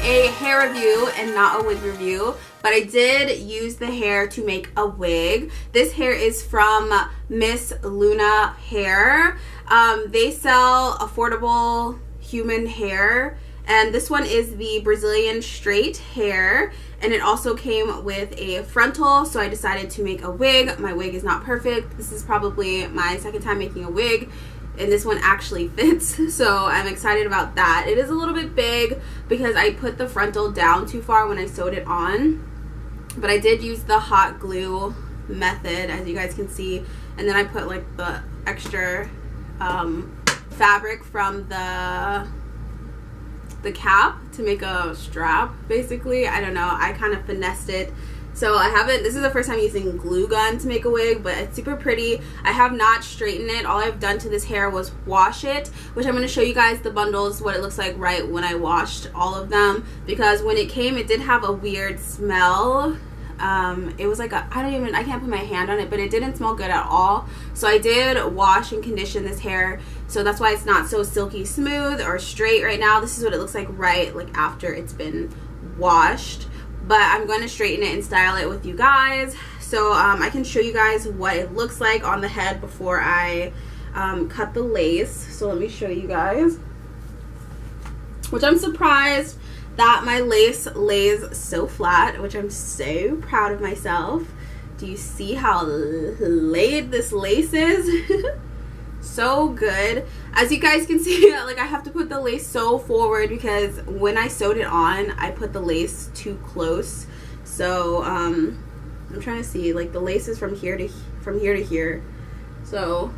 a hair review and not a wig review, but I did use the hair to make a wig. This hair is from Miss Luna Hair. They sell affordable human hair, and this one is the Brazilian straight hair, and it also came with a frontal, so I decided to make a wig. My wig is not perfect. This is probably my second time making a wig, and this one actually fits, so I'm excited about that. It is a little bit big because I put the frontal down too far when I sewed it on, but I did use the hot glue method, as you guys can see, and then I put like the extra fabric from the cap to make a strap, basically. I don't know, I kind of finessed it. So I haven't, this is the first time using glue gun to make a wig, but it's super pretty. I have not straightened it. All I've done to this hair was wash it, which I'm going to show you guys the bundles, what it looks like right when I washed all of them, because when it came, it did have a weird smell. It was like a, I can't put my hand on it, but it didn't smell good at all. So I did wash and condition this hair, so that's why it's not so silky smooth or straight right now. This is what it looks like right like after it's been washed, but I'm going to straighten it and style it with you guys, so I can show you guys what it looks like on the head before I cut the lace. So let me show you guys, which I'm surprised that my lace lays so flat, which I'm so proud of myself. Do you see how laid this lace is? So good. As you guys can see, like, I have to put the lace so forward because when I sewed it on, I put the lace too close. So I'm trying to see, like, the lace is from here to here. So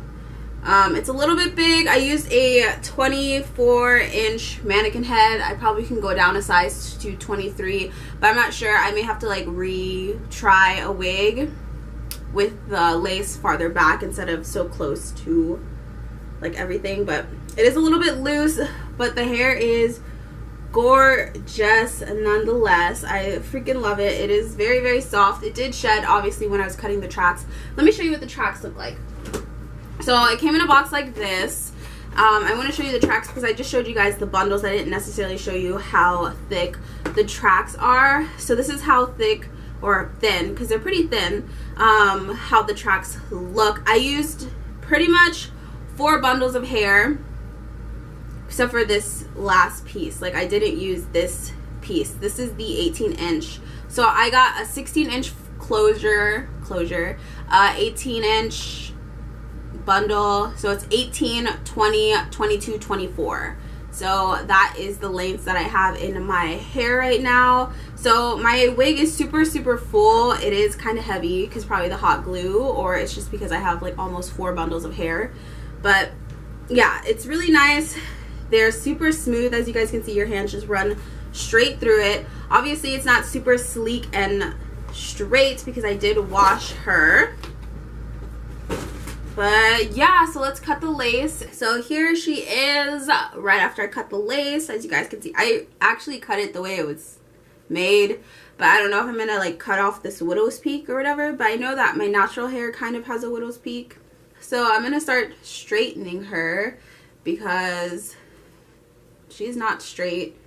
it's a little bit big. I used a 24-inch mannequin head. I probably can go down a size to 23, but I'm not sure. I may have to like retry a wig with the lace farther back instead of so close to like everything. But it is a little bit loose, but the hair is gorgeous nonetheless. I freaking love it. It is very, very soft. It did shed obviously when I was cutting the tracks. Let me show you what the tracks look like. So it came in a box like this. I want to show you the tracks because I just showed you guys the bundles. I didn't necessarily show you how thick the tracks are. So this is how thick or thin, because they're pretty thin, how the tracks look. I used pretty much 4 bundles of hair except for this last piece. Like, I didn't use this piece. This is the 18-inch. So I got a 16-inch closure, 18-inch bundle, so it's 18, 20, 22, 24. So that is the lengths that I have in my hair right now. So my wig is super, super full. It is kind of heavy because probably the hot glue, or it's just because I have like almost 4 bundles of hair. But yeah, it's really nice. They're super smooth. As you guys can see, your hands just run straight through it. Obviously it's not super sleek and straight because I did wash her. But yeah, so let's cut the lace. So here she is right after I cut the lace. As you guys can see, I actually cut it the way it was made, but I don't know if I'm gonna like cut off this widow's peak or whatever, but I know that my natural hair kind of has a widow's peak. So I'm gonna start straightening her because she's not straight.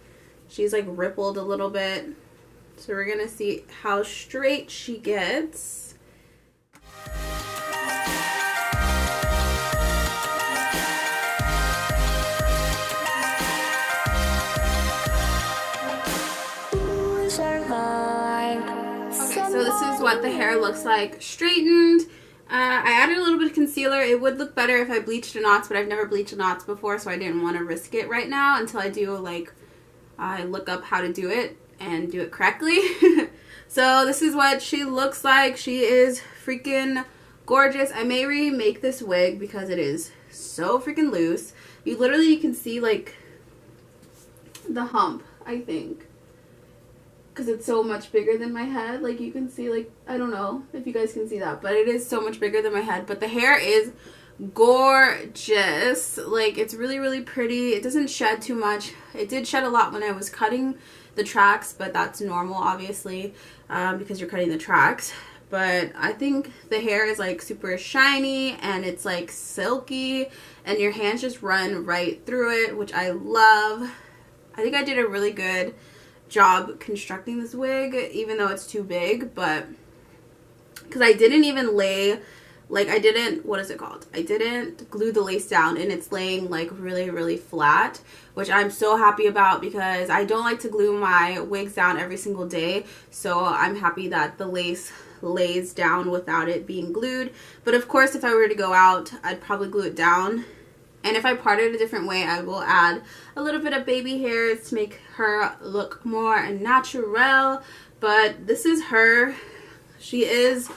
She's like rippled a little bit. So we're gonna see how straight she gets. So this is what the hair looks like straightened. I added a little bit of concealer. It would look better if I bleached the knots, but I've never bleached the knots before, so I didn't want to risk it right now until I do, like, I look up how to do it and do it correctly. So this is what she looks like. She is freaking gorgeous. I may remake this wig because it is so freaking loose. You can see, like, the hump, I think, because it's so much bigger than my head. Like, you can see, like, I don't know if you guys can see that, but it is so much bigger than my head. But the hair is gorgeous. Like, it's really, really pretty. It doesn't shed too much. It did shed a lot when I was cutting the tracks, but that's normal, obviously, because you're cutting the tracks. But I think the hair is like super shiny and it's like silky, and your hands just run right through it, which I love. I think I did a really good job constructing this wig, even though it's too big, but because I didn't even lay, like, I didn't, what is it called? I didn't glue the lace down, and it's laying like really, really flat, which I'm so happy about because I don't like to glue my wigs down every single day. So I'm happy that the lace lays down without it being glued. But of course, if I were to go out, I'd probably glue it down. And if I part it a different way, I will add a little bit of baby hairs to make her look more natural. But this is her. She is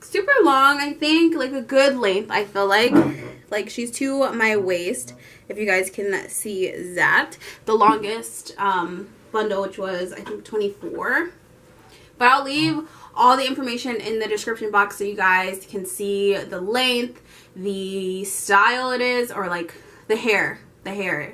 super long, I think, like a good length, I feel like she's to my waist, if you guys can see that. The longest bundle, which was I think 24. But I'll leave all the information in the description box so you guys can see the length, the style it is, or like the hair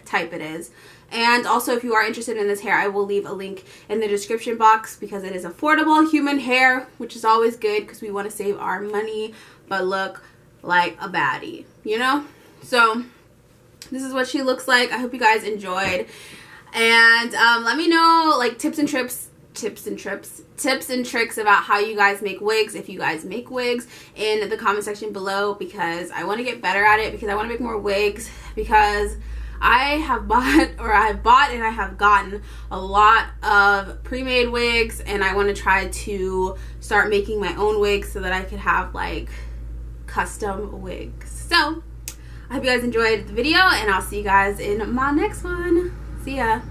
type it is. And also, if you are interested in this hair, I will leave a link in the description box because it is affordable human hair, which is always good because we want to save our money but look like a baddie, you know? So this is what she looks like. I hope you guys enjoyed. And let me know, like, tips and tricks about how you guys make wigs, if you guys make wigs, in the comment section below, because I want to get better at it, because I want to make more wigs, because I have bought and I have gotten a lot of pre-made wigs, and I want to try to start making my own wigs so that I could have like custom wigs. So I hope you guys enjoyed the video, and I'll see you guys in my next one. See ya.